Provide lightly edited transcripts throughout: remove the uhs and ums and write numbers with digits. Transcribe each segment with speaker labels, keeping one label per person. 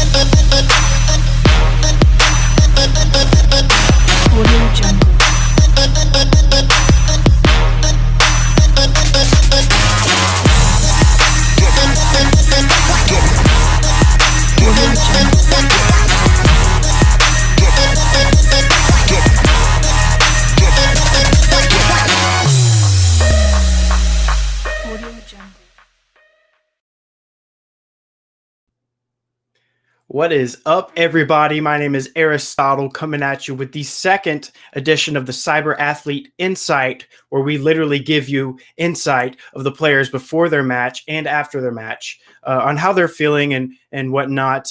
Speaker 1: Audio Jungle. Audio Jungle. Audio Jungle.
Speaker 2: What is up, everybody? My name is Aristotle, coming at you with the second edition of the Cyberathlete Insight, where we literally give you insight of the players before their match and after their match on how they're feeling and whatnot.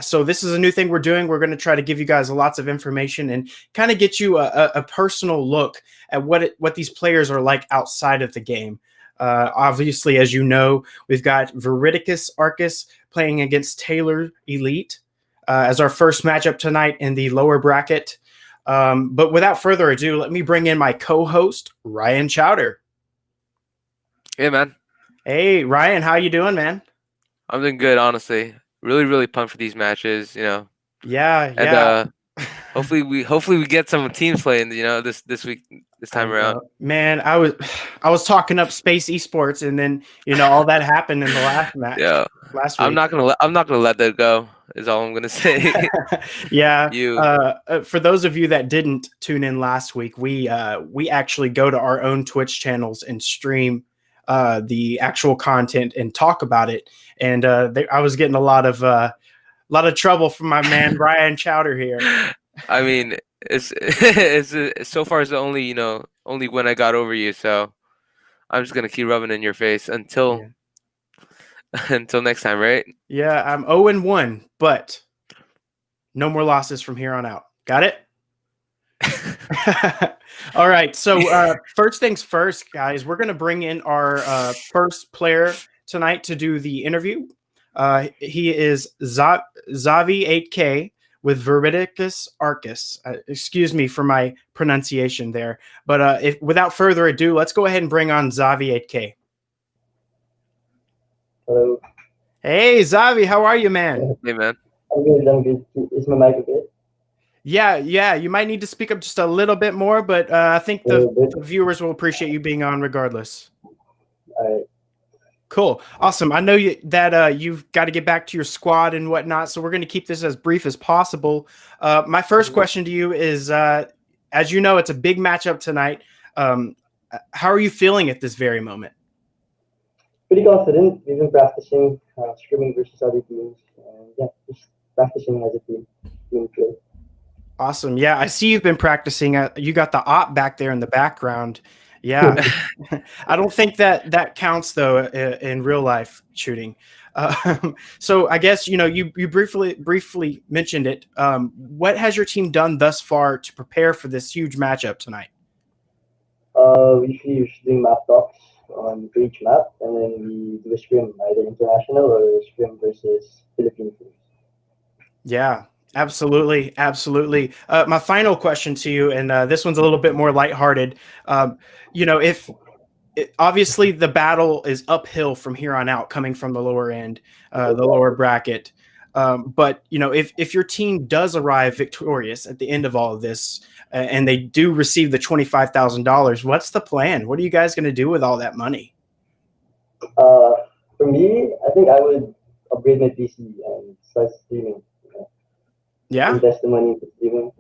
Speaker 2: So this is a new thing we're doing. We're going to try to give you guys lots of information and kind of get you a personal look at what these players are like outside of the game. Obviously, as you know, we've got Veridicus Arcus playing against Taylor Elite as our first matchup tonight in the lower bracket. But without further ado, let me bring in my co-host, Ryan Chowder.
Speaker 3: Hey, man.
Speaker 2: Hey, Ryan, how you doing, man?
Speaker 3: I'm doing good, honestly. Really, really pumped for these matches,
Speaker 2: Yeah.
Speaker 3: And hopefully we get some teams playing, this week, this time around.
Speaker 2: Man, I was talking up Space Esports, and then all that happened in the last match.
Speaker 3: Yeah,
Speaker 2: last week.
Speaker 3: I'm not gonna let that go. Is all I'm gonna say.
Speaker 2: Yeah. For those of you that didn't tune in last week, we actually go to our own Twitch channels and stream the actual content and talk about it. And I was getting a lot of trouble from my man Ryan Chowder here.
Speaker 3: I mean, it's so far it's the only win I got over you. So I'm just gonna keep rubbing in your face until next time, right?
Speaker 2: Yeah, I'm 0-1, but no more losses from here on out. Got it? All right. So first things first, guys, we're going to bring in our first player tonight to do the interview. He is Zavi8K with Veridicus Arcus. Excuse me for my pronunciation there. But without further ado, let's go ahead and bring on Zavi8K.
Speaker 4: Hello.
Speaker 2: Hey, Zavi, how are you, man?
Speaker 3: Hey, man.
Speaker 4: I'm good. Is my mic okay?
Speaker 2: Yeah. You might need to speak up just a little bit more, but I think the viewers will appreciate you being on regardless.
Speaker 4: All right.
Speaker 2: Cool. Awesome. I know that you've got to get back to your squad and whatnot, so we're going to keep this as brief as possible. My first question to you is, as you know, it's a big matchup tonight. How are you feeling at this very moment?
Speaker 4: Pretty confident. We've been practicing scrimming versus other teams. And just practicing as a team. Doing good.
Speaker 2: Awesome. Yeah, I see you've been practicing. You got the op back there in the background. Yeah. I don't think that counts, though, in real life shooting. So I guess, you briefly mentioned it. What has your team done thus far to prepare for this huge matchup tonight?
Speaker 4: We usually doing map talks on each map, and then we do a scrim, either international or a scrim versus Philippine teams. Yeah.
Speaker 2: Absolutely. My final question to you, and this one's a little bit more lighthearted. Obviously the battle is uphill from here on out, coming from the lower end, the lower bracket. But if your team does arrive victorious at the end of all of this, and they do receive the $25,000, what's the plan? What are you guys going to do with all that money?
Speaker 4: For me, I think I would upgrade my PC and start streaming.
Speaker 2: Yeah.
Speaker 4: Invest the money into streaming.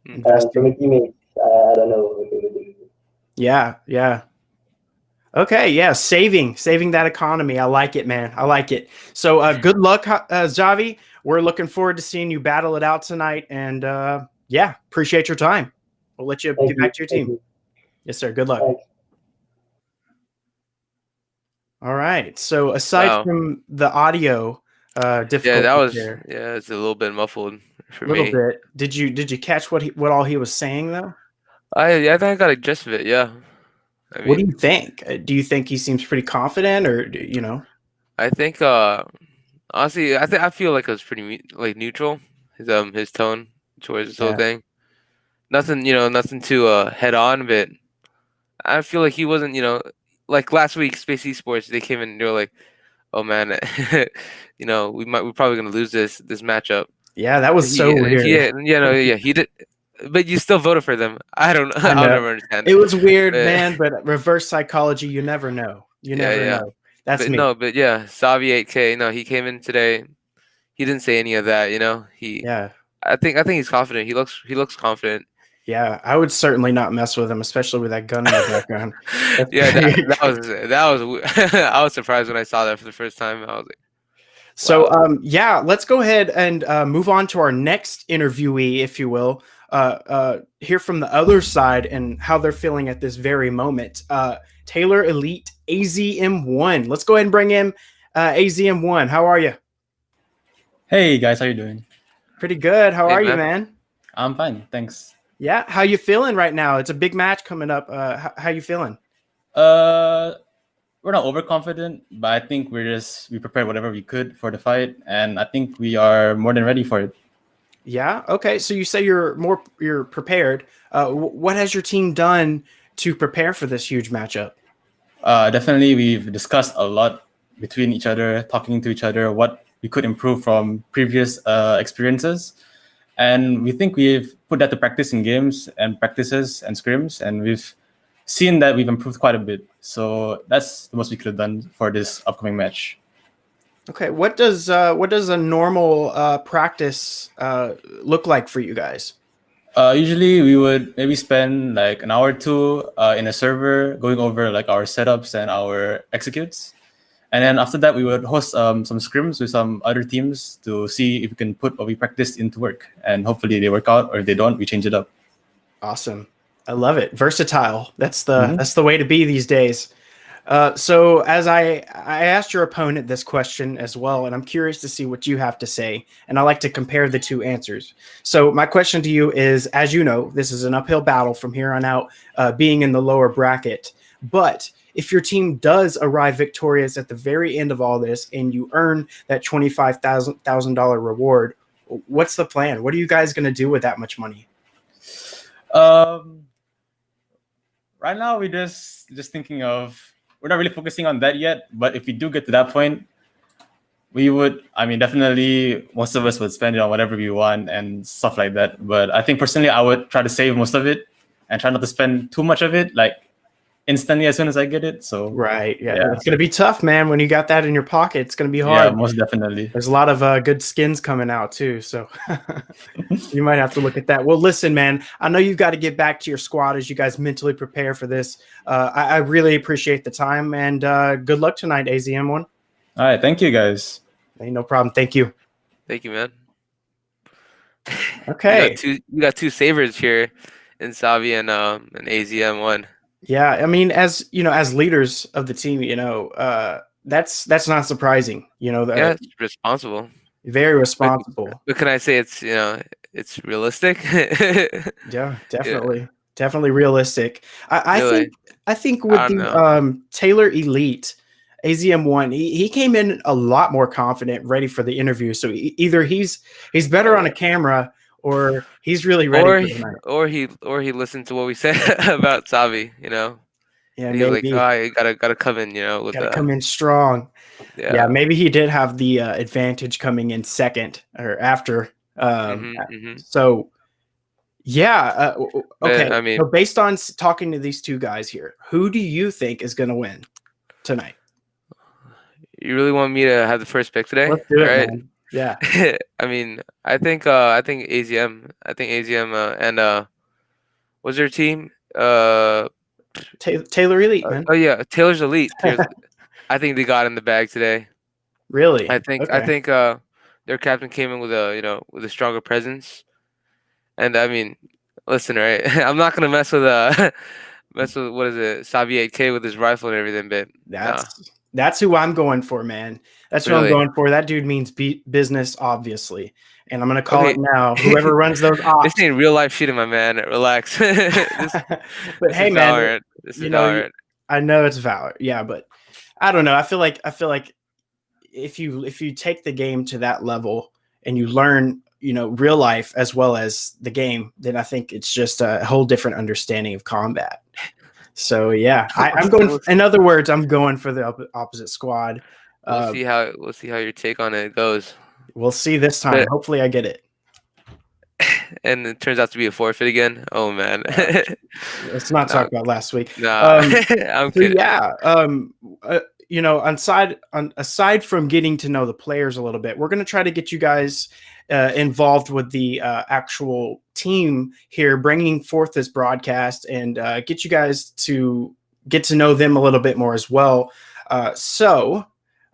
Speaker 4: And for my teammates, I don't know what they would do.
Speaker 2: Yeah. Okay, yeah, saving that economy. I like it, man. I like it. So good luck, Zavi. We're looking forward to seeing you battle it out tonight. And appreciate your time. We'll let you get back to your team. Yes, sir. Good luck.
Speaker 4: Thanks.
Speaker 2: All right. So aside from the audio difficulty,
Speaker 3: it's a little bit muffled for me.
Speaker 2: A little bit. Did you catch what all he was saying though?
Speaker 3: I think I got a gist of it. Yeah.
Speaker 2: What do you think? Do you think he seems pretty confident, or
Speaker 3: I think honestly, I feel like it was pretty neutral. His tone towards this whole thing. Nothing too head on, but I feel like he wasn't like last week. Space Esports, they came in and they were like, oh man, we're probably gonna lose this matchup.
Speaker 2: Yeah, that was so weird.
Speaker 3: He did, but you still voted for them. I don't know.
Speaker 2: I
Speaker 3: I'll
Speaker 2: know.
Speaker 3: never understand
Speaker 2: It was weird,
Speaker 3: But-
Speaker 2: man, but reverse psychology, you never know. You never know. That's
Speaker 3: but
Speaker 2: me.
Speaker 3: no, but yeah, Savi 8K. No, he came in today. He didn't say any of that.
Speaker 2: Yeah.
Speaker 3: I think he's confident. He looks confident.
Speaker 2: Yeah, I would certainly not mess with him, especially with that gun in the background.
Speaker 3: Yeah, that was I was surprised when I saw that for the first time. I was like,
Speaker 2: So,
Speaker 3: wow.
Speaker 2: yeah, let's go ahead and move on to our next interviewee, if you will. Hear from the other side and how they're feeling at this very moment. Taylor Elite AZM1. Let's go ahead and bring in AZM1. How are you?
Speaker 5: Hey guys, how you doing?
Speaker 2: Pretty good. How
Speaker 3: Hey,
Speaker 2: are you,
Speaker 3: man.
Speaker 2: man?
Speaker 5: I'm fine, thanks.
Speaker 2: Yeah, how you feeling right now? It's a big match coming up. How you feeling?
Speaker 5: We're not overconfident, but I think we prepared whatever we could for the fight, and I think we are more than ready for it.
Speaker 2: Yeah. Okay. So you say you're prepared. What has your team done to prepare for this huge matchup?
Speaker 5: Definitely, we've discussed a lot between each other, talking to each other, what we could improve from previous experiences. And we think we've put that to practice in games and practices and scrims, and we've seen that we've improved quite a bit. So that's the most we could have done for this upcoming match.
Speaker 2: Okay. What does a normal practice look like for you guys?
Speaker 5: Usually we would maybe spend like an hour or two in a server going over like our setups and our executes. And then after that, we would host some scrims with some other teams to see if we can put what we practiced into work. And hopefully they work out, or if they don't, we change it up.
Speaker 2: Awesome. I love it. Versatile. That's the way to be these days. So as I asked your opponent this question as well, and I'm curious to see what you have to say, and I like to compare the two answers. So my question to you is, as you know, this is an uphill battle from here on out, being in the lower bracket. But if your team does arrive victorious at the very end of all this, and you earn that $25,000 reward, what's the plan? What are you guys going to do with that much money?
Speaker 5: Right now, we're just thinking of, we're not really focusing on that yet. But if we do get to that point, we would, definitely most of us would spend it on whatever we want and stuff like that. But I think personally, I would try to save most of it and try not to spend too much of it, like instantly as soon as I get it. So
Speaker 2: right, yeah. It's gonna be tough, man. When you got that in your pocket, it's gonna be hard.
Speaker 5: Yeah, most definitely.
Speaker 2: There's a lot of good skins coming out too, so you might have to look at that. Well, listen, man, I know you've got to get back to your squad as you guys mentally prepare for this. I really appreciate the time, and good luck tonight, AZM1.
Speaker 5: All right, thank you guys.
Speaker 2: Hey, no problem. Thank you.
Speaker 3: Thank you, man.
Speaker 2: Okay.
Speaker 3: You got two savers here in Savi and AZM1.
Speaker 2: Yeah, I mean, as you know, as leaders of the team, that's not surprising.
Speaker 3: Yeah, it's responsible.
Speaker 2: Very responsible.
Speaker 3: But can I say it's realistic?
Speaker 2: Yeah, definitely realistic. I think with the Taylor Elite AZM1, he came in a lot more confident, ready for the interview. So either he's better on a camera, or he's really ready for tonight.
Speaker 3: Or he listened to what we said about Savi,
Speaker 2: Yeah,
Speaker 3: and he's like, oh, you gotta come in,
Speaker 2: come in strong.
Speaker 3: Yeah,
Speaker 2: maybe he did have the advantage coming in second or after. So yeah, okay.
Speaker 3: But,
Speaker 2: so based on talking to these two guys here, who do you think is going to win tonight?
Speaker 3: You really want me to have the first pick today?
Speaker 2: Let's do it, man. Yeah.
Speaker 3: I think AZM. I think AZM and what's their team?
Speaker 2: Taylor Elite, man.
Speaker 3: Oh yeah, Taylor's Elite. I think they got in the bag today.
Speaker 2: Really?
Speaker 3: I think their captain came in with a stronger presence. And listen, right? I'm not gonna mess with what is it, Savi 8K with his rifle and everything, but
Speaker 2: that's who I'm going for, man. That's who I'm going for. That dude means business, obviously, and I'm gonna call it now. Whoever runs those ops.
Speaker 3: This ain't real life shooting, my man. Relax.
Speaker 2: But hey, man,
Speaker 3: this is Valorant.
Speaker 2: I know it's Valorant, yeah, but I don't know. I feel like if you take the game to that level and you learn, real life as well as the game, then I think it's just a whole different understanding of combat. So yeah, I'm going. In other words, I'm going for the opposite squad.
Speaker 3: We'll see how your take on it goes.
Speaker 2: We'll see this time.
Speaker 3: But-
Speaker 2: Hopefully, I get it.
Speaker 3: And it turns out to be a forfeit again. Oh man.
Speaker 2: Let's not talk about last week.
Speaker 3: Nah, I'm
Speaker 2: So
Speaker 3: kidding.
Speaker 2: yeah, aside from getting to know the players a little bit, we're going to try to get you guys involved with the actual team here, bringing forth this broadcast, and get you guys to get to know them a little bit more as well. So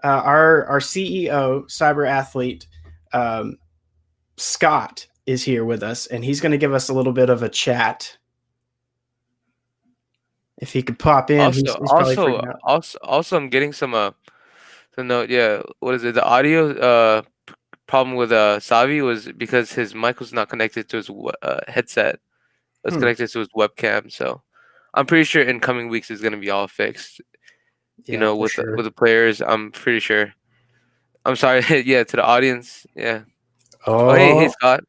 Speaker 2: our CEO, Cyberathlete, Scott, is here with us, and he's going to give us a little bit of a chat. If he could pop in, he's probably freaking out.
Speaker 3: Also, I'm getting some note. Yeah, what is it? The audio problem with Savi was because his mic was not connected to his headset. It was connected to his webcam. So I'm pretty sure in coming weeks it's gonna be all fixed.
Speaker 2: Yeah,
Speaker 3: with the players, I'm pretty sure. I'm sorry. Yeah, to the audience. Yeah. Oh, hey, Scott.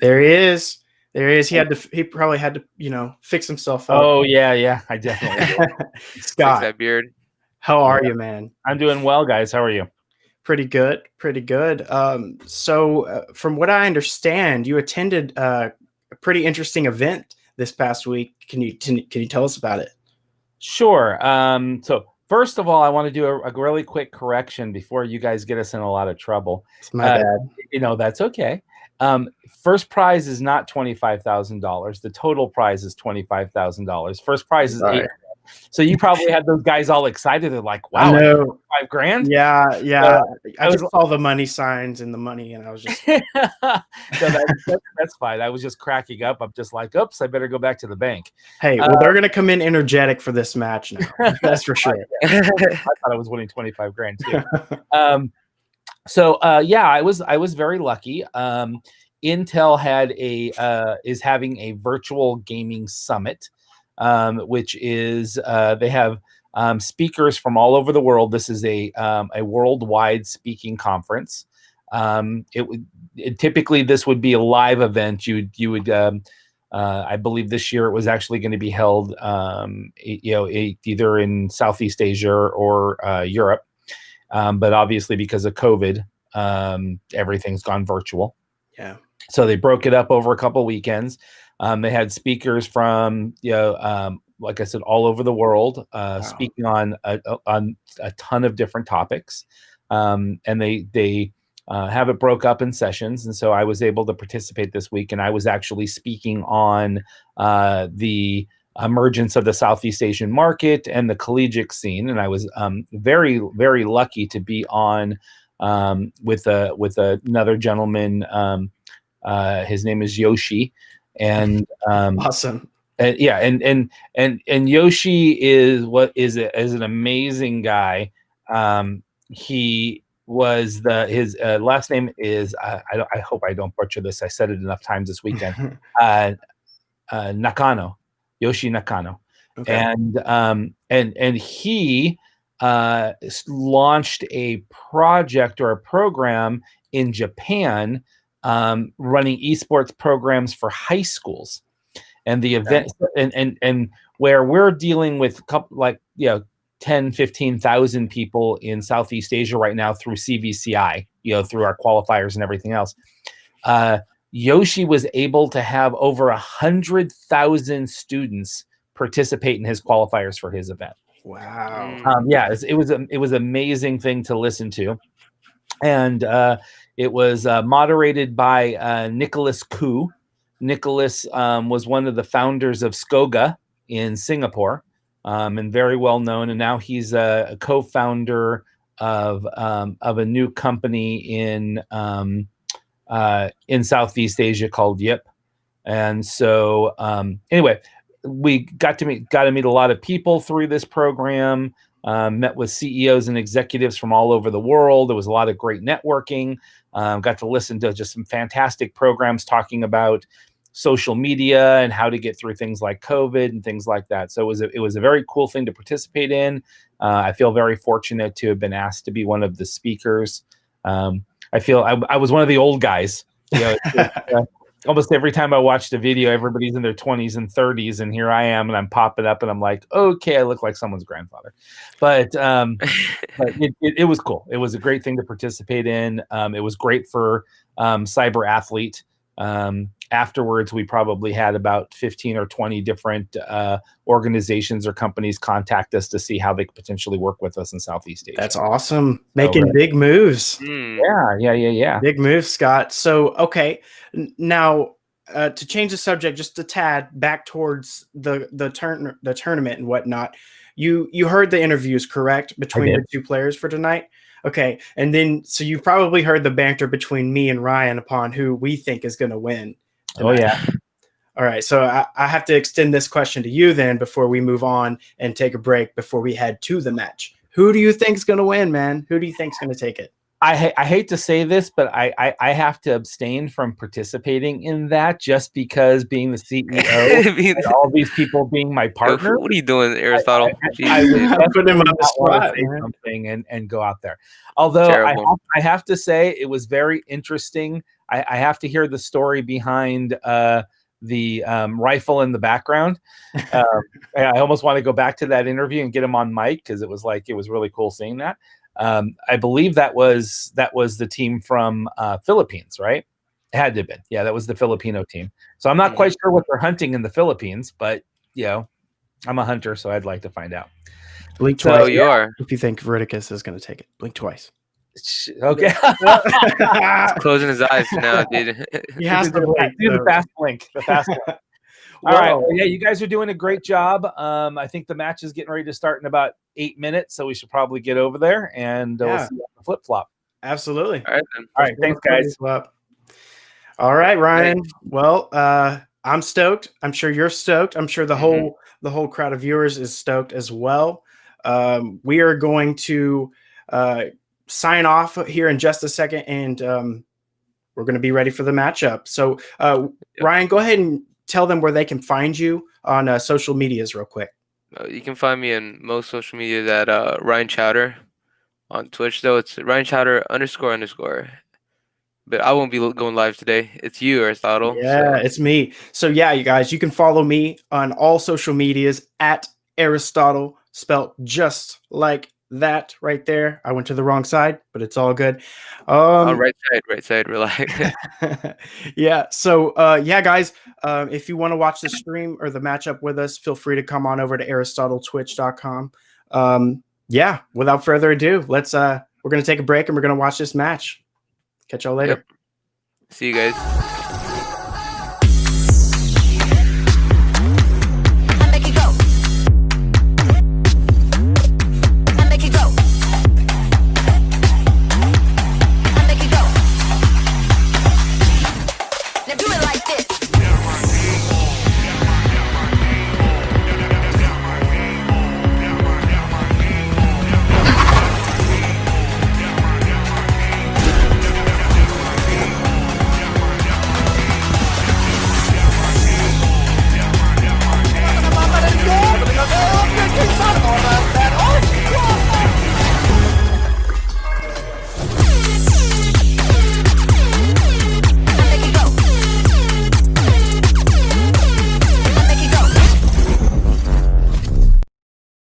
Speaker 2: There he is. He probably had to, fix himself up.
Speaker 6: Oh yeah, I definitely did.
Speaker 2: Scott,
Speaker 3: Fix that beard.
Speaker 2: how are you, man?
Speaker 6: I'm doing well, guys. How are you?
Speaker 2: Pretty good. So from what I understand, you attended a pretty interesting event this past week. Can you tell us about it?
Speaker 6: Sure. So first of all, I want to do a really quick correction before you guys get us in a lot of trouble.
Speaker 2: It's my bad.
Speaker 6: That's okay. First prize is not $25,000. The total prize is $25,000. First prize is $8,000. So you probably had those guys all excited. They're like, "Wow, $5,000!"
Speaker 2: Yeah. I just saw the money signs and the money, and I was just
Speaker 6: that's fine. I was just cracking up. I'm just like, "Oops, I better go back to the bank."
Speaker 2: Hey, well, they're gonna come in energetic for this match now. That's for sure.
Speaker 6: I thought I was winning $25,000 too. So I was very lucky. Intel is having a virtual gaming summit, which is they have speakers from all over the world. This is a worldwide speaking conference. Typically this would be a live event. You would I believe this year it was actually going to be held either in Southeast Asia or Europe. But obviously because of COVID, everything's gone virtual.
Speaker 2: Yeah.
Speaker 6: So they broke it up over a couple weekends. They had speakers from, like I said, all over the world, speaking on a ton of different topics. And they have it broke up in sessions. And so I was able to participate this week, and I was actually speaking on the emergence of the Southeast Asian market and the collegiate scene. And I was very, very lucky to be on with another gentleman. His name is Yoshi, and
Speaker 2: awesome.
Speaker 6: And Yoshi is an amazing guy. He was his last name is I hope I don't butcher this. I said it enough times this weekend. Nakano. Yoshi Nakano. Okay. And he launched a project or a program in Japan running esports programs for high schools. And the event and where we're dealing with 10,000-15,000 people in Southeast Asia right now through CVCI, through our qualifiers and everything else. Yoshi was able to have over 100,000 students participate in his qualifiers for his event.
Speaker 2: Wow.
Speaker 6: It was an amazing thing to listen to. And it was moderated by Nicholas Koo. Nicholas was one of the founders of Skoga in Singapore, and very well known. And now he's a co-founder of a new company in Southeast Asia called Yip. And so anyway, we got to meet a lot of people through this program. Met with CEOs and executives from all over the world. There was a lot of great networking. Got to listen to just some fantastic programs talking about social media and how to get through things like COVID and things like that. So it was a very cool thing to participate in. I feel very fortunate to have been asked to be one of the speakers. I feel I was one of the old guys. almost every time I watched a video, everybody's in their 20s and 30s, and here I am, and I'm popping up, and I'm like, okay, I look like someone's grandfather. But it was cool. It was a great thing to participate in. It was great for Cyberathlete. Afterwards, we probably had about 15 or 20 different organizations or companies contact us to see how they could potentially work with us in Southeast Asia.
Speaker 2: That's awesome. Making big moves.
Speaker 6: Yeah.
Speaker 2: Big moves, Scott. So, okay. Now, to change the subject just a tad back towards the tournament and whatnot, you heard the interviews, correct, between the two players for tonight? Okay. And then, so you probably heard the banter between me and Ryan upon who we think is going to win tonight.
Speaker 6: Oh, yeah.
Speaker 2: All right. So I have to extend this question to you then before we move on and take a break before we head to the match. Who do you think is going to win, man? Who do you think is going to take it?
Speaker 6: I hate to say this, but I have to abstain from participating in that just because being the CEO and all these people being my partner.
Speaker 3: What are you doing, Aristotle?
Speaker 6: I would
Speaker 2: put him on the spot,
Speaker 6: say something and go out there. Although I have to say it was very interesting. I have to hear the story behind the rifle in the background. I almost want to go back to that interview and get him on mic because it was really cool seeing that. I believe that was the team from Philippines, right? It had to have been. Yeah, that was the Filipino team. So I'm not quite sure what they're hunting in the Philippines, but I'm a hunter, so I'd like to find out.
Speaker 2: Blink twice.
Speaker 3: You are.
Speaker 2: If you think Veriticus is going to take it, blink twice.
Speaker 6: Okay.
Speaker 3: He's closing his eyes now, dude.
Speaker 2: He has to blink.
Speaker 6: Do the fast blink. The fast blink. All right. Well, yeah, you guys are doing a great job. I think the match is getting ready to start in about 8 minutes, so we should probably get over there and we'll see the flip flop.
Speaker 2: Absolutely.
Speaker 3: All right, then.
Speaker 6: All right. Thanks, guys.
Speaker 2: All right, Ryan. Well, I'm stoked. I'm sure you're stoked. I'm sure the whole crowd of viewers is stoked as well. We are going to sign off here in just a second, and we're going to be ready for the matchup. So, Ryan, go ahead and tell them where they can find you on social medias real quick.
Speaker 3: You can find me in most social medias at Ryan Chowder. On Twitch, though, it's Ryan Chowder __. But I won't be going live today. It's you, Aristotle.
Speaker 2: Yeah, it's me. So yeah, you guys, you can follow me on all social medias at Aristotle, spelled just like that right there. I went to the wrong side, but it's all good.
Speaker 3: Right side, relax.
Speaker 2: Yeah. So yeah, guys, if you want to watch the stream or the matchup with us, feel free to come on over to aristotle.twitch.com. Yeah, without further ado, we're gonna take a break and we're gonna watch this match. Catch y'all later.
Speaker 3: See you guys.